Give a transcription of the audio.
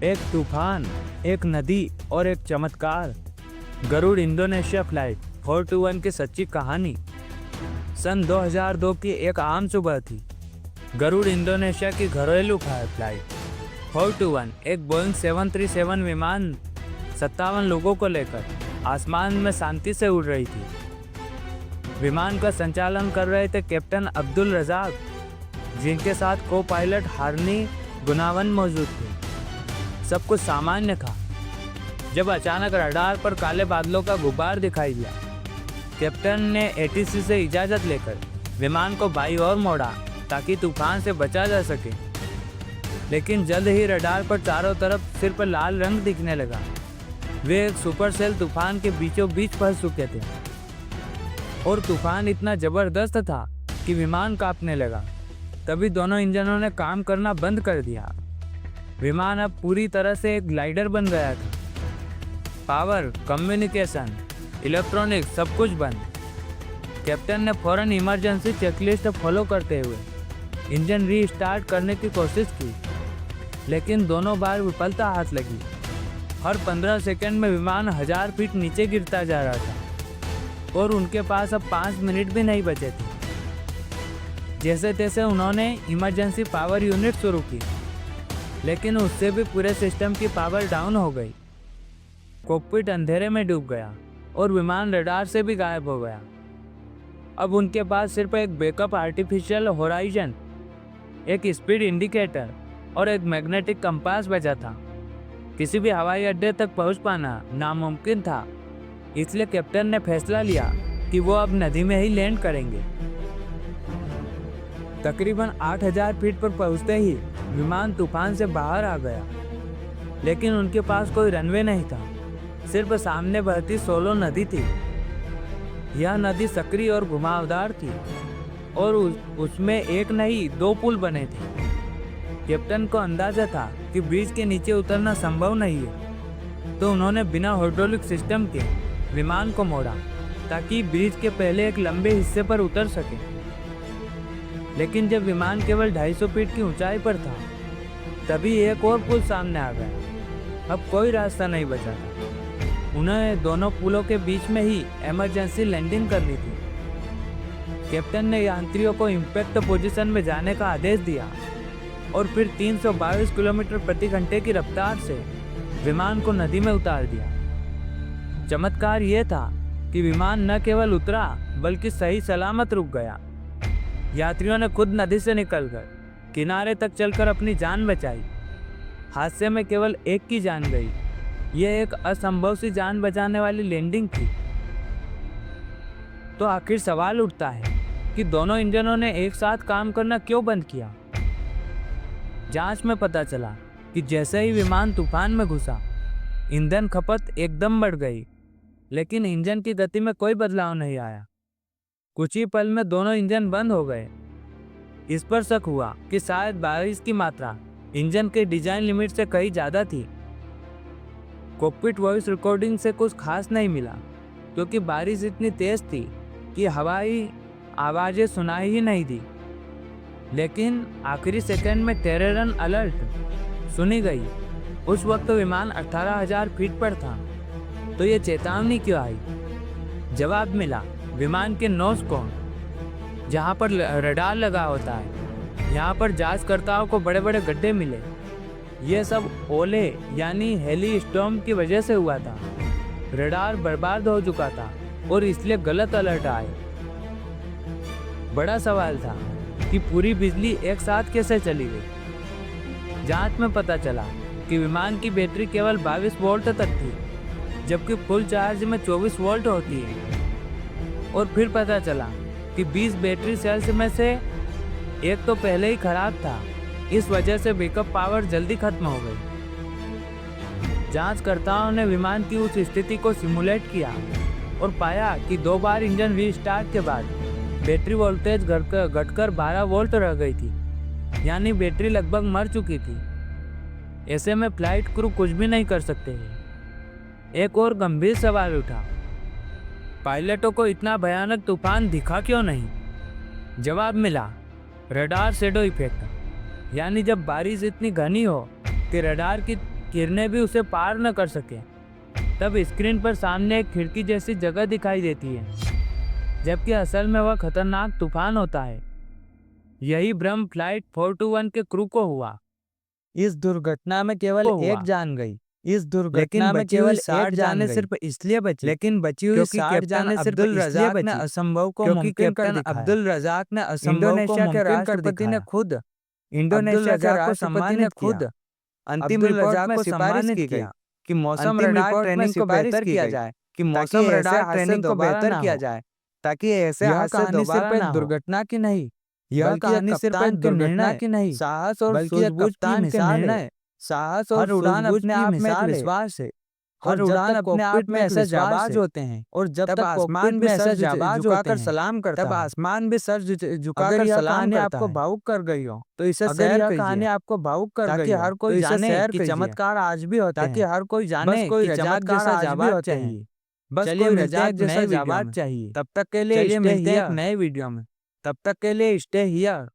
एक तूफान, एक नदी और एक चमत्कार। गरुड़ इंडोनेशिया फ्लाइट 421 की सच्ची कहानी। सन 2002 की एक आम सुबह थी। गरुड़ इंडोनेशिया की घरेलू फ्लाइट 421 एक बोइंग 737 विमान 57 लोगों को लेकर आसमान में शांति से उड़ रही थी। विमान का संचालन कर रहे थे कैप्टन अब्दुल रज़ाक, जिनके साथ को पायलट हारनी गुनावन मौजूद थे। सब कुछ सामान्य था जब अचानक रडार पर काले बादलों का गुब्बार दिखाई दिया। कैप्टन ने एटीसी से इजाज़त लेकर विमान को बाईं ओर मोड़ा ताकि तूफान से बचा जा सके, लेकिन जल्द ही रडार पर चारों तरफ सिर पर लाल रंग दिखने लगा। वे एक सुपरसेल तूफान के बीचों बीच फंस चुके थे और तूफान इतना जबरदस्त था कि विमान कांपने लगा। तभी दोनों इंजनों ने काम करना बंद कर दिया। विमान अब पूरी तरह से एक ग्लाइडर बन गया था। पावर, कम्युनिकेशन, इलेक्ट्रॉनिक सब कुछ बंद। कैप्टन ने फौरन इमरजेंसी चेकलिस्ट फॉलो करते हुए इंजन रीस्टार्ट करने की कोशिश की, लेकिन दोनों बार विफलता हाथ लगी। हर 15 सेकंड में विमान 1000 फीट नीचे गिरता जा रहा था और उनके पास अब 5 मिनट भी नहीं बचे थे। जैसे तैसे उन्होंने इमरजेंसी पावर यूनिट शुरू की, लेकिन उससे भी पूरे सिस्टम की पावर डाउन हो गई। कॉकपिट अंधेरे में डूब गया और विमान रडार से भी गायब हो गया। अब उनके पास सिर्फ एक बैकअप आर्टिफिशियल होराइजन, एक स्पीड इंडिकेटर और एक मैग्नेटिक कंपास बचा था। किसी भी हवाई अड्डे तक पहुंच पाना नामुमकिन था, इसलिए कैप्टन ने फैसला लिया कि वो अब नदी में ही लैंड करेंगे। तकरीबन 8000 फीट पर पहुंचते ही विमान तूफान से बाहर आ गया, लेकिन उनके पास कोई रनवे नहीं था। सिर्फ सामने बहती सोलो नदी थी। यह नदी सक्रिय और घुमावदार थी और उसमें एक नहीं 2 पुल बने थे। कैप्टन को अंदाजा था कि ब्रिज के नीचे उतरना संभव नहीं है, तो उन्होंने बिना हाइड्रोलिक सिस्टम के विमान को मोड़ा ताकि ब्रिज के पहले एक लंबे हिस्से पर उतर सके। लेकिन जब विमान केवल 250 फीट की ऊंचाई पर था, तभी एक और पुल सामने आ गया। अब कोई रास्ता नहीं बचा था। उन्हें दोनों पुलों के बीच में ही इमरजेंसी लैंडिंग करनी थी। कैप्टन ने यात्रियों को इम्पैक्ट पोजीशन में जाने का आदेश दिया और फिर 322 किलोमीटर प्रति घंटे की रफ्तार से विमान को नदी में उतार दिया। चमत्कार ये था कि विमान न केवल उतरा बल्कि सही सलामत रुक गया। यात्रियों ने खुद नदी से निकलकर किनारे तक चलकर अपनी जान बचाई। हादसे में केवल एक की जान गई। यह एक असंभव सी जान बचाने वाली लैंडिंग थी। तो आखिर सवाल उठता है कि दोनों इंजनों ने एक साथ काम करना क्यों बंद किया। जांच में पता चला कि जैसे ही विमान तूफान में घुसा, ईंधन खपत एकदम बढ़ गई, लेकिन इंजन की गति में कोई बदलाव नहीं आया। कुछ ही पल में दोनों इंजन बंद हो गए। इस पर शक हुआ कि शायद बारिश की मात्रा इंजन के डिजाइन लिमिट से कहीं ज़्यादा थी। कॉकपिट वॉइस रिकॉर्डिंग से कुछ खास नहीं मिला, क्योंकि बारिश इतनी तेज थी कि हवाई आवाज़ें सुनाई ही नहीं दी। लेकिन आखिरी सेकंड में टेरर अलर्ट सुनी गई। उस वक्त विमान 18,000 फीट पर था। तो ये चेतावनी क्यों आई? जवाब मिला, विमान के नोज कोन, जहाँ पर रडार लगा होता है, यहाँ पर जांचकर्ताओं को बड़े बड़े गड्ढे मिले। ये सब ओले यानी हेली स्टॉर्म की वजह से हुआ था। रडार बर्बाद हो चुका था और इसलिए गलत अलर्ट आए। बड़ा सवाल था कि पूरी बिजली एक साथ कैसे चली गई। जांच में पता चला कि विमान की बैटरी केवल 22 वोल्ट तक थी, जबकि फुल चार्ज में 24 वोल्ट होती है। और फिर पता चला कि 20 बैटरी सेल्स में से एक तो पहले ही खराब था। इस वजह से बैकअप पावर जल्दी खत्म हो गई। जांचकर्ताओं ने विमान की उस स्थिति को सिमुलेट किया और पाया कि 2 बार इंजन रीस्टार्ट के बाद बैटरी वोल्टेज घटकर 12 वोल्ट रह गई थी, यानी बैटरी लगभग मर चुकी थी। ऐसे में फ्लाइट क्रू कुछ भी नहीं कर सकते हैं। एक और गंभीर सवाल उठा, पायलटों को इतना भयानक तूफान दिखा क्यों नहीं? जवाब मिला, रडार शैडो इफेक्ट, यानी जब बारिश इतनी घनी हो कि रडार की किरणें भी उसे पार न कर सके। तब स्क्रीन पर सामने एक खिड़की जैसी जगह दिखाई देती है, जबकि असल में वह खतरनाक तूफान होता है। यही भ्रम फ्लाइट 421 के क्रू को हुआ। इस दुर्घटना में केवल एक जान गई। इस दुर्घटना में केवल 60 जाने सिर्फ इसलिए बची, लेकिन बची हुई 60 जाने सिर्फ अब्दुल इसलिए रज़ाक ने बची असंभव को क्योंकि मुमकिन कर कैप्टन दिखाया। अब्दुल रज़ाक ने असंभव को इंडोनेशिया के मुमकिन कर राष्ट्रपति ने दिखाया। खुद इंडोनेशिया के राष्ट्रपति ने खुद अंतिम अब्दुल रिपोर्ट रज़ाक में को सिफारिश सम्मानित की गई किया। कि मौसम अंतिम रडार रिपोर्ट में ट्रेनिंग को सिफारिश बेहतर की किया गई जाए कि ताकि मौसम ऐसे रडार हादसे ट्रेनिंग को दोबारा बेहतर ना किया हो। जाए ताकि ऐसे यह हादसे कहानी दोबारा सिर्फ एक ना हो। दुर्घटना की नहीं, यह बल्कि एक कहानी सिर्फ कप्तान एक के दुर्घटना निर्णय, की नहीं, साहस और बल्कि एक सूझबूझ की कप्तान के मिसाल है। निर्णय, साहस और हर उड़ान सूझबूझ अपने की आप में एक मिसाल है। विश्वास है। हर और जब उड़ान तक अपने आप कॉकपिट में में ऐसा ऐसे जाबाज जाबाज होते हैं, और जब तब तक आसमान कॉकपिट भी में सर सर जाबाज झुकाकर होते हैं, सलाम करता तब है। आसमान भी सर अगर झुकाकर यह सलाम कहानी करता आपको है। भावुक कर गई हो तो इसे अगर शेयर यह कीजिए कहानी आपको भावुक कर ताकि गई हो हर तो कोई इसे जाने शेयर कि कीजिए। चमत्कार आज भी होते ताकि हैं। हर कोई बस जाने कोई कि रज़ाक चमत्कार जैसा आज भी जाबाज होते हैं। चाहिए। बस चलिए कोई मिलते हैं रज़ाक एक जैसा नए वीडियो जाबाज में। चाहिए। तब तक के लिए चलिए स्टे मिलते हैं एक हियर। नए वीडियो में। तब तक के लिए स्टे हियर।